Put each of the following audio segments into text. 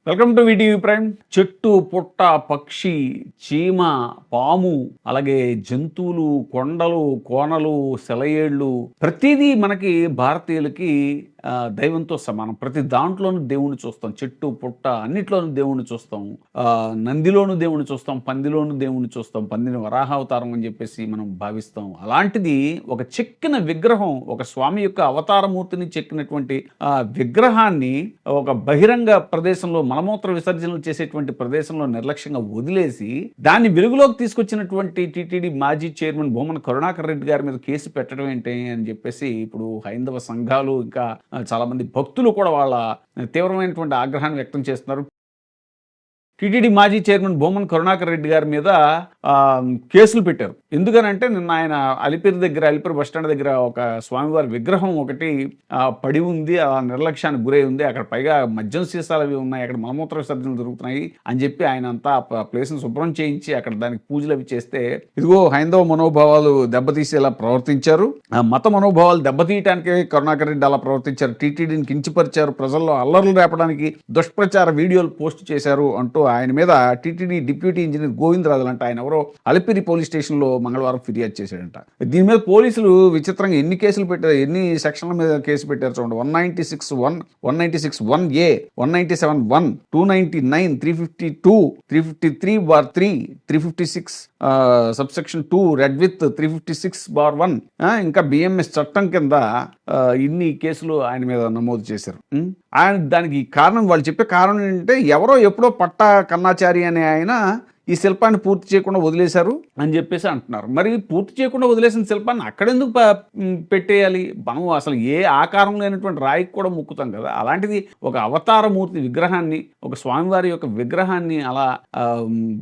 Welcome to VTV prime. చెట్టు, పుట్ట, పక్షి, చీమ, పాము, అలాగే జంతువులు, కొండలు, కోనలు, సెలయేళ్ళు, ప్రతిదీ మనకి భారతీయులకి దైవంతో సమానం. ప్రతి దాంట్లోనూ దేవుణ్ణి చూస్తాం. చెట్టు, పుట్ట అన్నిట్లోనూ దేవుణ్ణి చూస్తాం. నందిలోనూ దేవుణ్ణి చూస్తాం, పందిలోనూ దేవుణ్ణి చూస్తాం. పందిని వరాహావతారం అని చెప్పేసి మనం భావిస్తాం. అలాంటిది ఒక చెక్కిన విగ్రహం, ఒక స్వామి యొక్క అవతారమూర్తిని చెక్కినటువంటి విగ్రహాన్ని ఒక బహిరంగ ప్రదేశంలో మలమూత్ర విసర్జనలు చేసేటువంటి ప్రదేశంలో నిర్లక్ష్యంగా వదిలేసి దాన్ని వెలుగులోకి తీసుకొచ్చినటువంటి టీటీడీ మాజీ చైర్మన్ భూమన కరుణాకర్ రెడ్డి గారి మీద కేసు పెట్టడం ఏంటి అని చెప్పేసి ఇప్పుడు హైందవ సంఘాలు, ఇంకా చాలా మంది భక్తులు కూడా వాళ్ళ తీవ్రమైనటువంటి ఆగ్రహాన్ని వ్యక్తం చేస్తున్నారు. టీటీడీ మాజీ చైర్మన్ భూమన కరుణాకర్ రెడ్డి గారి మీద కేసులు పెట్టారు. ఎందుకనంటే నిన్న ఆయన అలిపిరి బస్టాండ్ దగ్గర ఒక స్వామివారి విగ్రహం ఒకటి పడి ఉంది, ఆ నిర్లక్ష్యానికి గురై ఉంది, అక్కడ పైగా మద్యం సీసాలు అవి ఉన్నాయి, అక్కడ మలమూత్ర విసర్జనలు జరుగుతున్నాయి అని చెప్పి ఆయన అంతా ఆ ప్లేస్ని శుభ్రం చేయించి అక్కడ దానికి పూజలు అవి చేస్తే, ఇదిగో హైందవ మనోభావాలు దెబ్బతీసేలా ప్రవర్తించారు, మత మనోభావాలు దెబ్బతీయటానికి కరుణాకర్ రెడ్డి అలా ప్రవర్తించారు, టీటీడీని కించపరిచారు, ప్రజల్లో అల్లర్లు రేపడానికి దుష్ప్రచార వీడియోలు పోస్ట్ చేశారు అంటూ ఆయన మీద టీటీడీ డిప్యూటీ ఇంజనీర్ గోవిందరాజులు అంట ఆయన ఎవరో అలిపిరి పోలీస్ స్టేషన్లో మంగళవారం ఫిర్యాదు చేశాడంట. దీని మీద పోలీసులు విచిత్రంగా ఎన్ని కేసులు పెట్టారు, ఎన్ని సెక్షన్ల మీద కేసు పెట్టారు చూడండి. 196(1), 196(1)A, 197(1), 299, 352, 353(3), 356 సబ్సెక్షన్ 2 రెడ్ విత్ 356(1), ఇంకా బిఎంఎస్ చట్టం కింద ఇన్ని కేసులు ఆయన మీద నమోదు చేశారు. ఆయన దానికి కారణం, వాళ్ళు చెప్పే కారణం ఏంటంటే ఎవరో ఎప్పుడో పట్టా కన్నాచారి అనే ఆయన ఈ శిల్పాన్ని పూర్తి చేయకుండా వదిలేశారు అని చెప్పేసి అంటున్నారు. మరి పూర్తి చేయకుండా వదిలేసిన శిల్పాన్ని అక్కడెందుకు పెట్టేయాలి? మనం అసలు ఏ ఆకారం లేనటువంటి రాయికి కూడా ముక్కుతాం కదా. అలాంటిది ఒక అవతారమూర్తి విగ్రహాన్ని, ఒక స్వామివారి యొక్క విగ్రహాన్ని అలా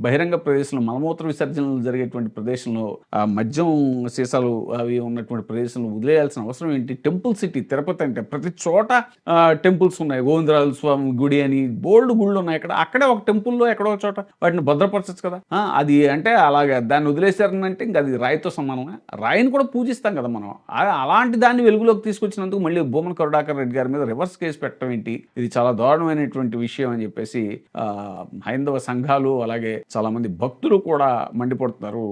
బహిరంగ ప్రదేశంలో, మలమూత్ర విసర్జనలు జరిగేటువంటి ప్రదేశంలో, మద్యం సీసాలు అవి ఉన్నటువంటి ప్రదేశంలో వదిలేయాల్సిన అవసరం ఏంటి? టెంపుల్ సిటీ తిరుపతి అంటే ప్రతి చోట టెంపుల్స్ ఉన్నాయి. గోవిందరాజు స్వామి గుడి అని బోల్డ్ గుళ్ళు ఉన్నాయి. అక్కడే ఒక టెంపుల్లో ఎక్కడో చోట వాటిని భద్రపరచ కదా. అది అంటే అలాగే దాన్ని వదిలేశారనంటే ఇంకా అది రాయితో సమానమే. రాయిని కూడా పూజిస్తాం కదా మనం. అలాంటి దాన్ని వెలుగులోకి తీసుకొచ్చినందుకు మళ్ళీ భూమన కరుణాకర్ రెడ్డి గారి మీద రివర్స్ కేసు పెట్టడం ఏంటి? ఇది చాలా దారుణమైనటువంటి విషయం అని చెప్పేసి హైందవ సంఘాలు, అలాగే చాలా మంది భక్తులు కూడా మండిపడుతున్నారు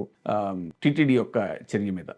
టీటీడీ యొక్క చర్య మీద.